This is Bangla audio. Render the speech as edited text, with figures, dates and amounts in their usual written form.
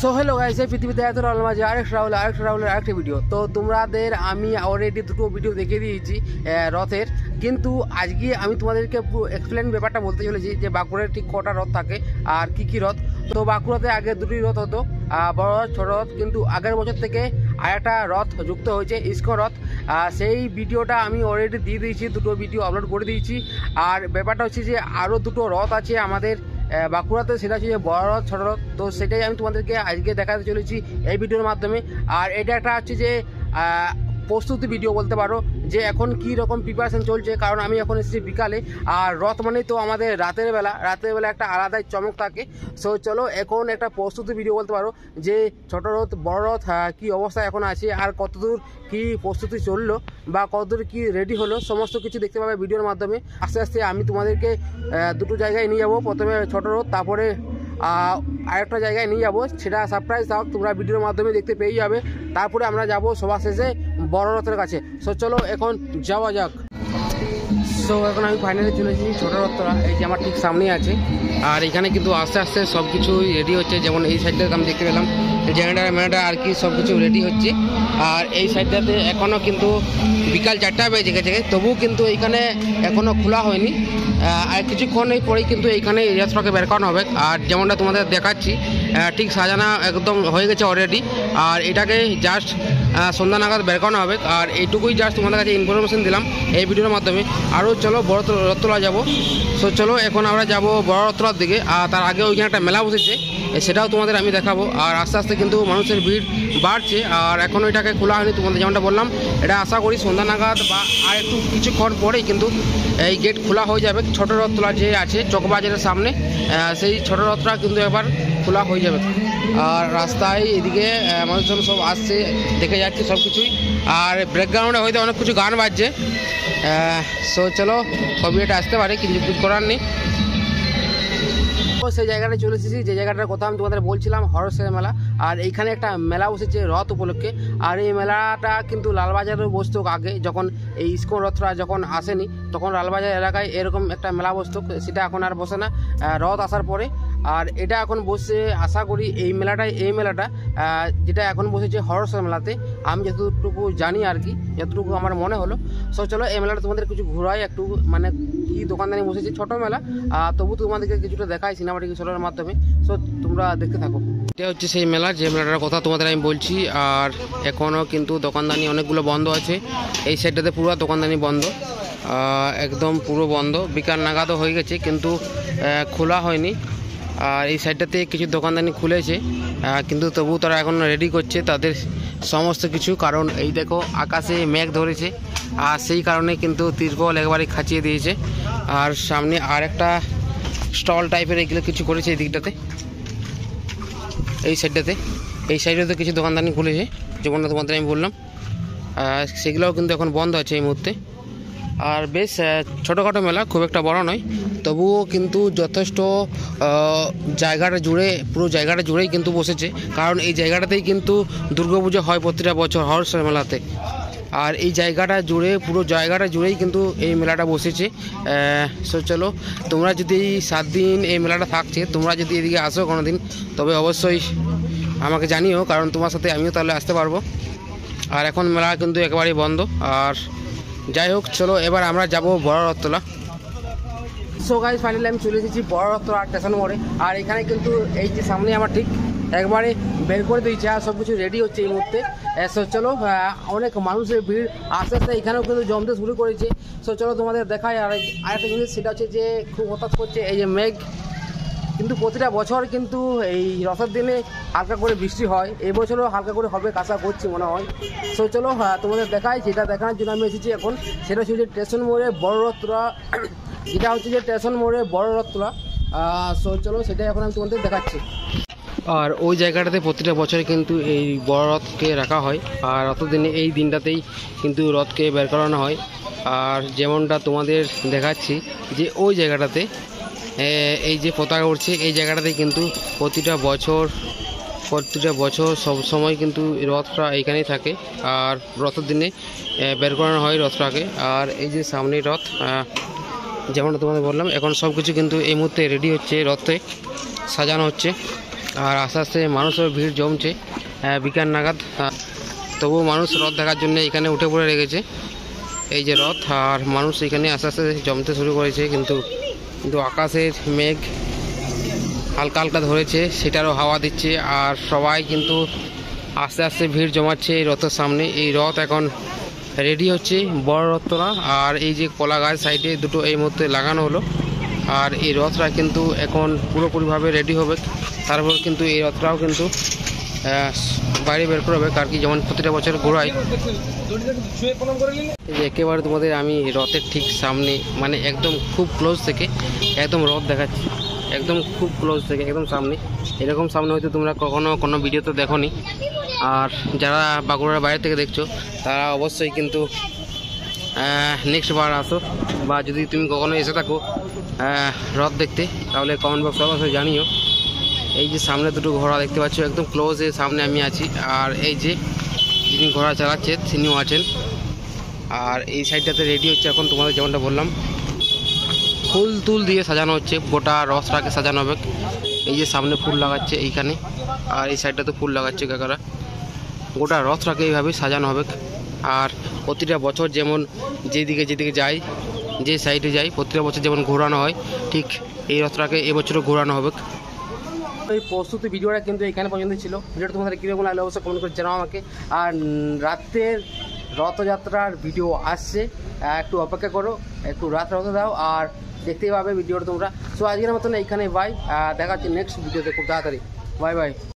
সো হ্যালো গাইস, এই পৃথিবীতে এত রাহুল মাঝে আরেকটা ভিডিও। তো তোমাদের আমি অলরেডি দুটো ভিডিও দেখিয়ে দিয়েছি রথের, কিন্তু আজকে আমি তোমাদেরকে পুরো এক্সপ্লেন ব্যাপারটা বলতে চলেছি যে বাঁকুড়ার ঠিক কটা রথ থাকে আর কি রথ। তো বাঁকুড়াতে আগে দুটি রথ হতো, বড় রথ ছোট রথ, কিন্তু আগের বছর থেকে আরেকটা রথ যুক্ত হয়েছে, ইস্কন রথ। সেই ভিডিওটা আমি অলরেডি দিয়ে দিয়েছি, দুটো ভিডিও আপলোড করে দিয়েছি। আর ব্যাপারটা হচ্ছে যে আরও দুটো রথ আছে আমাদের বাঁকুড়াতে, সেটা হচ্ছে যে বড় রথ ছোট রথ। তো সেটাই আমি তোমাদেরকে আজকে দেখাতে চলেছি এই ভিডিওর মাধ্যমে। আর এটা একটা হচ্ছে যে প্রস্তুতি ভিডিও বলতে পারো, যে এখন কি রকম প্রিপারেশন চলছে, কারণ আমি এখন এসেছি বিকালে। আর রথ মানে তো আমাদের রাতের বেলা একটা আলাদাই চমক থাকে। সো চলো এখন একটা প্রস্তুতি ভিডিও বলতে পারো, যে ছোট রথ বড় রথ কি অবস্থা এখন আছে, আর কতদূর কি প্রস্তুতি চললো বা কতদূর কি রেডি হলো, সমস্ত কিছু দেখতে পাবে ভিডিওর মাধ্যমে। আস্তে আস্তে আমি তোমাদেরকে দুটো জায়গায় নিয়ে যাবো, প্রথমে ছোট রথ, তারপরে আরেকটা জায়গায় নিয়ে যাবো, সেটা সারপ্রাইজ থাক, তোমরা ভিডিওর মাধ্যমে দেখতে পেয়ে যাবে। তারপরে আমরা যাব সবার শেষে বড় রথের কাছে। সো চলো এখন যাওয়া যাক। সো এখন আমি ফাইনালি চলে এসেছি ছোটো রথটা, এই যে আমার ঠিক সামনেই আছে। আর এখানে কিন্তু আস্তে আস্তে সব কিছুই রেডি হচ্ছে, যেমন এই সাইডটাতে আমি দেখতে পেলাম জেনারেটার আর কি সব কিছু রেডি হচ্ছে। আর এই সাইডটাতে এখনও কিন্তু বিকাল 4টা বেজে গেছে, তবুও কিন্তু এইখানে এখনও খোলা হয়নি। আর কিছুক্ষণ পরেই কিন্তু এইখানে রথটাকে বের করানো হবে। আর যেমনটা তোমাদের দেখাচ্ছি ঠিক সাজানো একদম হয়ে গেছে অলরেডি। আর এটাকে জাস্ট সন্ধ্যা নাগাদ বের করানো হবে। আর এইটুকুই জাস্ট তোমাদের কাছে ইনফরমেশন দিলাম এই ভিডিওর মাধ্যমে। আরও চলো বড় রথতলা যাবো। সো চলো এখন আমরা যাব বড় রথতলার দিকে। আর তার আগে ওইখানে একটা মেলা বসেছে, সেটাও তোমাদের আমি দেখাবো। আর আস্তে আস্তে কিন্তু মানুষের ভিড় বাড়ছে, আর এখনও এটাকে খোলা হয়নি। তোমাদের যেমনটা বললাম, এটা আশা করি সন্ধ্যা নাগাদ বা আর একটু কিছুক্ষণ পরেই কিন্তু এই গেট খোলা হয়ে যাবে। ছোটো রথতলা যে আছে চকবাজারের সামনে, সেই ছোটো রথটা কিন্তু এবার খোলা হয়ে যাবে। আর রাস্তায় এদিকে মানুষজন সব আসছে, দেখে যাচ্ছে সব কিছুই। আর ব্যাকগ্রাউন্ডে হয়তো অনেক কিছু গান বাজছে। সো চলো, কপিরাইট আসতে পারে, কিন্তু কিছু করার নেই। সেই জায়গাটায় চলে এসেছি, যে জায়গাটার কথা আমি তোমাদের বলছিলাম, হরসের মেলা। আর এইখানে একটা মেলা বসেছে রথ উপলক্ষে। আর এই মেলাটা কিন্তু লালবাজারেও বসতো আগে, যখন এই ইস্কন রথটা যখন আসেনি, তখন লালবাজার এলাকায় এরকম একটা মেলা বসতো, সেটা এখন আর বসে না রথ আসার পরে। আর এটা এখন বসে, আশা করি এই মেলাটা যেটা এখন বসেছে হরসের মেলাতে, আমি যতটুকু জানি আর কি, যতটুকু আমার মনে হলো। সো চলো এই মেলাটা তোমাদের কিছু ঘোরাই, একটু মানে কি দোকানদানি বসেছে, ছোটো মেলা, তবু তোমাদেরকে কিছুটা দেখাই সিনেমাটিক শোর মাধ্যমে। সো তোমরা দেখতে থাকো। এটা হচ্ছে সেই মেলা, যে মেলাটার কথা তোমাদের আমি বলছি। আর এখনও কিন্তু দোকানদানি অনেকগুলো বন্ধ আছে। এই সাইডটাতে পুরো দোকানদানি বন্ধ, একদম পুরো বন্ধ। বিকাল নাগাদও হয়ে গেছে, কিন্তু খোলা হয়নি। আর এই সাইডটাতে কিছু দোকানদানি খুলেছে, কিন্তু তবু তারা এখন রেডি করছে তাদের সমস্ত কিছু। কারণ এই দেখো আকাশে মেঘ ধরেছে, আর সেই কারণে কিন্তু তিরপল একবারে খাঁচিয়ে দিয়েছে। আর সামনে আর একটা স্টল টাইপের এগুলো কিছু করেছে এই দিকটাতে, এই সাইডটাতে কিছু দোকানদানি খুলেছে, যেমনটা তোমাদের আমি বললাম। সেগুলোও কিন্তু এখন বন্ধ আছে এই মুহূর্তে। আর বেশ ছোটোখাটো মেলা, খুব একটা বড় নয়, তবুও কিন্তু যথেষ্ট পুরো জায়গাটা জুড়েই কিন্তু বসেছে। কারণ এই জায়গাটাতেই কিন্তু দুর্গাপুজো হয় প্রতিটা বছর হরসের মেলাতে। আর এই পুরো জায়গাটা জুড়েই কিন্তু এই মেলাটা বসেছে। সো চলো, তোমরা যদি 7 দিন এই মেলাটা থাকছে, তোমরা যদি এদিকে আসো কোনো দিন, তবে অবশ্যই আমাকে জানিও, কারণ তোমার সাথে আমিও তাহলে আসতে পারবো। আর এখন মেলা কিন্তু একেবারেই বন্ধ। আর যাই হোক, চলো এবার আমরা যাব বড় রথতলা। সো গাইস, ফাইনালি আমি চলে এসেছি বড় রথতলা স্টেশন মোড়ে। আর এখানে কিন্তু এই যে সামনে আমার ঠিক একবারে বের করে দিয়েছে, আর সব কিছু রেডি হচ্ছে এই মুহূর্তে। সো চলো, অনেক মানুষের ভিড় আস্তে আস্তে এখানেও কিন্তু জমতে শুরু করেছে। সো চলো তোমাদের দেখায়। আর আরেকটা জিনিস, সেটা হচ্ছে যে খুব হতাশ করছে এই যে মেঘ। কিন্তু প্রতিটা বছর কিন্তু এই রথের দিনে হালকা করে বৃষ্টি হয়, এবছরও হালকা করে হবে আশা করছি মনে হয়। সো চলো তোমাদের দেখাই, যেটা দেখানোর জন্য আমি এসেছি এখন, সেটা হচ্ছে যে স্টেশন মোড়ে বড় রথতলা, যেটা হচ্ছে যে স্টেশন মোড়ে বড় রথতলা। সো চলো সেটাই এখন আমি তোমাদের দেখাচ্ছি। আর ওই জায়গাটাতে প্রতিটা বছরে কিন্তু এই বড় রথকে রাখা হয়, আর অতদিনে এই দিনটাতেই কিন্তু রথকে বের করানো হয়। আর যেমনটা তোমাদের দেখাচ্ছি, যে ওই জায়গাটাতে এই যে পতাকা উঠছে, এই জায়গাটাতে কিন্তু প্রতিটা বছর সব সময় কিন্তু রথটা এইখানেই থাকে। আর রথের দিনে বের করানো হয় রথটাকে। আর এই যে সামনে রথ, যেমনটা তোমাদের বললাম, এখন সব কিছু কিন্তু এই মুহূর্তে রেডি হচ্ছে, রথে সাজানো হচ্ছে। আর আস্তে আস্তে মানুষের ভিড় জমছে বিকাল নাগাদ। তবুও মানুষ রথ দেখার জন্য এখানে উঠে পড়ে রেখেছে। এই যে রথ, আর মানুষ এখানে আস্তে আস্তে জমতে শুরু করেছে। কিন্তু আকাশের মেঘ হালকা হালকা ধরেছে, সেটারও হাওয়া দিচ্ছে। আর সবাই কিন্তু আস্তে আস্তে ভিড় জমাচ্ছে এই রথের সামনে। এই রথ এখন রেডি হচ্ছে, বড় রথ তোলা। আর এই যে কলা গাছ সাইডে দুটো এই মুহূর্তে লাগানো হলো। আর এই রথটা কিন্তু এখন পুরোপুরিভাবে রেডি হবে। তারপর কিন্তু এই রথটাও কিন্তু বাইরে বের করে হবে, কার কি যেমন প্রতিটা বছর ঘোরায়। এই যে একেবারে তোমাদের আমি রথের ঠিক সামনে, মানে একদম খুব ক্লোজ থেকে একদম রথ দেখাচ্ছি, একদম খুব ক্লোজ থেকে একদম সামনে। এরকম সামনে হয়তো তোমরা কখনো কোনো ভিডিওতে দেখোনি। আর যারা বাঁকুড়ার বাইরে থেকে দেখছো তারা অবশ্যই কিন্তু নেক্সট বার আসো, বা যদি তুমি কখনো এসে থাকো রথ দেখতে, তাহলে কমেন্ট বক্সে অবশ্যই জানিও। এই যে সামনে দুটো ঘোড়া দেখতে পাচ্ছ, একদম ক্লোজে সামনে আমি আছি। আর এই যে যিনি ঘোড়া চালাচ্ছে তিনিও আছেন। আর এই সাইডটাতে রেডি হচ্ছে এখন, তোমাদের যেমনটা বললাম ফুল দিয়ে সাজানো হচ্ছে, গোটা রথটাকে সাজানো হবে। এই যে সামনে ফুল লাগাচ্ছে এইখানে, আর এই সাইডটাতে ফুল লাগাচ্ছে কাকারা। গোটা রথটাকে এইভাবে সাজানো হবে। আর প্রতিটা বছর যেমন যেদিকে যাই, যে সাইডে যাই, প্রতিটা বছর যেমন ঘোরানো হয়, ঠিক এই রথটাকে এবছরও ঘোরানো হবে। এই প্রস্তুতি ভিডিওটা কিন্তু এখানে পর্যন্ত ছিল। ভিডিওটা তোমাদের কীরকম লাগলো অবশ্যই কমেন্ট করে জানাও আমাকে। আর রাতের রথযাত্রার ভিডিও আসছে, একটু অপেক্ষা করো, একটু রাত দাও, আর দেখতেই পাবে ভিডিওটা তোমরা। সো আজকের মতন এইখানে বাই, দেখা হচ্ছে নেক্সট ভিডিওতে খুব তাড়াতাড়ি। Bye bye.